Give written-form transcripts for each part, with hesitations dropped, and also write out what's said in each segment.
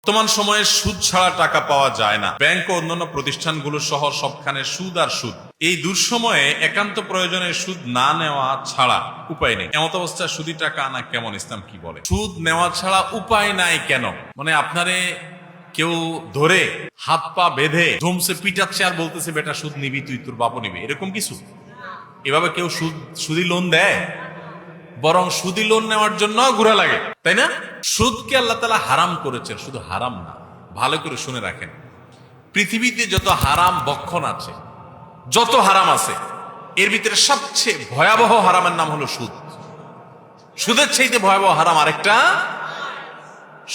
বর্তমান সময়ে সুদ ছাড়া টাকা পাওয়া যায় না। ব্যাংক ও অন্যান্য প্রতিষ্ঠানগুলো সহ সবখানে সুদ আর সুদ। এই দুঃসময়ে একান্ত প্রয়োজনে সুদ না নেওয়া ছাড়া উপায় নেই। এমত অবস্থায় সুদি টাকা আনা কেমন, ইসলাম কি বলে? সুদ নেওয়া ছাড়া উপায় নাই কেন? মানে আপনারে কেউ ধরে হাত পা বেঁধে ধুমসে পিটাচ্ছে আর বলতেছে বেটা সুদ নিবি, তুই তোর বাপও নিবি, এরকম কিছু? এভাবে কেউ সুদি লোন দেয়? বরং সুদি লোন নেওয়ার জন্য ঘুরে লাগে, তাই না? সুদকে আল্লাহ তাআলা হারাম করেছেন, শুধু হারাম না, ভালো করে শুনে রাখেন, পৃথিবীতে যত হারাম বক্ষণ আছে, যত হারাম আছে, এর ভিতরে সবচেয়ে ভয়াবহ হারামের নাম হলো সুদ। সুদের চাইতে ভয়াবহ হারাম আরেকটা।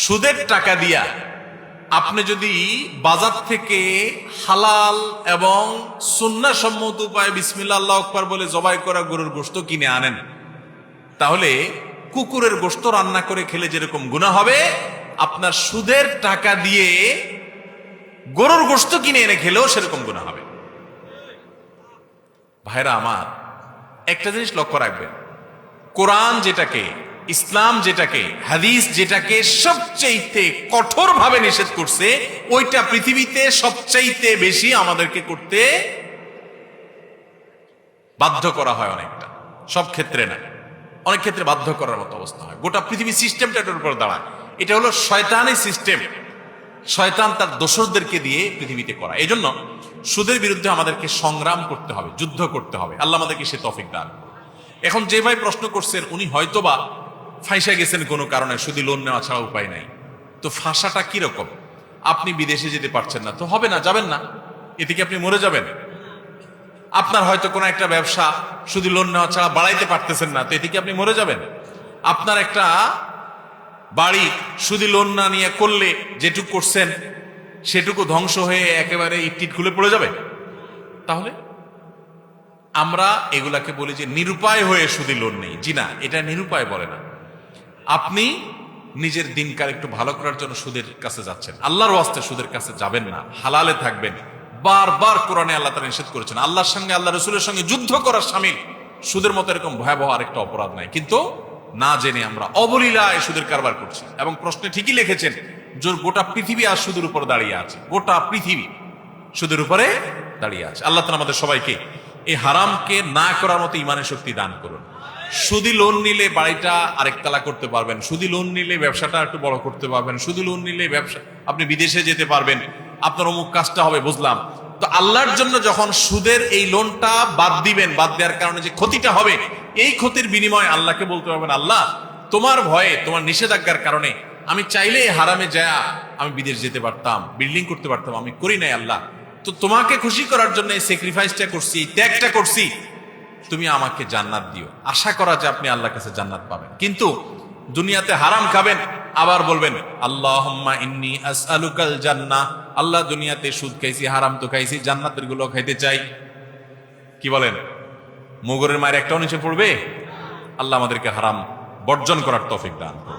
সুদের টাকা দিয়া আপনি যদি বাজার থেকে হালাল এবং সুন্নাহসম্মত উপায়ে বিসমিল্লাহ আল্লাহু আকবার বলে জবাই করা গরুর গোশত কিনে আনেন, তাহলে কুকুরের গোশত রান্না করে খেলে যেরকম গুনাহ হবে, আপনার সুদের টাকা দিয়ে গরুর গোশত কিনে এনে খেলেও সেরকম গুনাহ হবে। ভাইরা আমার, একটা জিনিস লক্ষ্য রাখবেন, কোরআন যেটাকে, ইসলাম যেটাকে, হাদিস যেটাকে সবচাইতে কঠোরভাবে নিষেধ করছে, ওইটা পৃথিবীতে সবচাইতে বেশি আমাদেরকে করতে বাধ্য করা হয় অনেকটা, সব ক্ষেত্রে না, অনেক ক্ষেত্রে বাধ্য করার মতো অবস্থা হয়। গোটা পৃথিবীর সিস্টেমটা এটার উপর দাঁড়ায়। এটা হলো শয়তানি সিস্টেম, শয়তান তার দোসরদেরকে দিয়ে পৃথিবীতে করা। এই জন্য সুদের বিরুদ্ধে আমাদেরকে সংগ্রাম করতে হবে, যুদ্ধ করতে হবে। আল্লাহ আমাদেরকে সে তৌফিক দান। এখন যে ভাই প্রশ্ন করছেন, উনি হয়তোবা ফাঁসা গেছেন কোনো কারণে, সুদি লোন নেওয়া ছাড়া উপায় নাই। তো ফাঁসাটা কিরকম? আপনি বিদেশে যেতে পারছেন না, তো হবে না, যাবেন না, এতে কি আপনি মরে যাবেন? আপনার হয়তো কোনো একটা ব্যবসা শুধু লোন নেওয়া ছাড়া বাড়াইতে পারতেছেন না, তো এতে কি আপনি মরে যাবেন? আপনার একটা বাড়ি শুধু লোন না নিয়ে করলে যেটুকু করছেন সেটুকু ধ্বংস হয়ে একেবারে ইট খুলে পড়ে যাবে। তাহলে আমরা এগুলাকে বলি যে নিরুপায় হয়ে শুধু লোন নেই। জি না, এটা নিরুপায় বলে না। আপনি নিজের দিনকাল একটু ভালো করার জন্য সুদের কাছে যাচ্ছেন, আল্লাহর ওয়াস্তে সুদের কাছে যাবেন না, হালালে থাকবেন। বারবার কোরআনে আল্লাহ তাআলা নিষেধ করেছেন। আল্লাহর সঙ্গে, আল্লাহ রাসূলের সঙ্গে যুদ্ধ করার শামিল সুদের মতো এরকম ভয়াবহ আরেকটা অপরাধ নাই। কিন্তু না জেনে আমরা অবলীলায় সুদের কারবার করছি। এবং প্রশ্নে ঠিকই লিখেছেন, গোটা পৃথিবী আর সুদের উপর দাঁড়িয়ে আছে, গোটা পৃথিবী সুদের উপরে দাঁড়িয়ে আছে। আল্লাহ তাআলা আমাদের সবাইকে এই হারামকে না করার মতো ইমানের শক্তি দান করুন। সুদি লোন নিলে বাড়িটা আরেকতলা করতে পারবেন, সুদি লোন নিলে ব্যবসাটা একটু বড় করতে পারবেন, সুদি লোন নিলে ব্যবসা আপনি বিদেশে যেতে পারবেন, আপনার অমুক কাজটা হবে, বুঝলাম। তো আল্লাহর জন্য যখন সুদের এই লোনটা বাদ দিবেন, বাদ দেওয়ার কারণে যে ক্ষতিটা হবে, এই ক্ষতির বিনিময়ে আল্লাহকে বলতে পারবেন, আল্লাহ তোমার ভয়ে, তোমার নিষেধাজ্ঞার কারণে আমি চাইলে হারামে যায় আমি বিদেশ যেতে পারতাম, বিল্ডিং করতে পারতাম, আমি করি নাই। আল্লাহ, তো তোমাকে খুশি করার জন্য এই স্যাক্রিফাইসটা করছি, এই ত্যাগটা করছি, তুমি আমাকে জান্নাত দিও। আশা করা যে আপনি আল্লাহর কাছে জান্নাত পাবেন। কিন্তু দুনিয়াতে হারাম খাবেন, আবার বলবেন আল্লাহুম্মা ইন্নী আসআলুকাল জান্নাহ, আল্লাহ দুনিয়াতে সুদ খাইছি, হারাম তো খাইছি, জান্নাতের গুলো খাইতে চাই। কি বলেন? মুগুরের মায়ের একটাও নিচে পড়বে? আল্লাহ আমাদেরকে হারাম বর্জন করার তৌফিক দান করুন।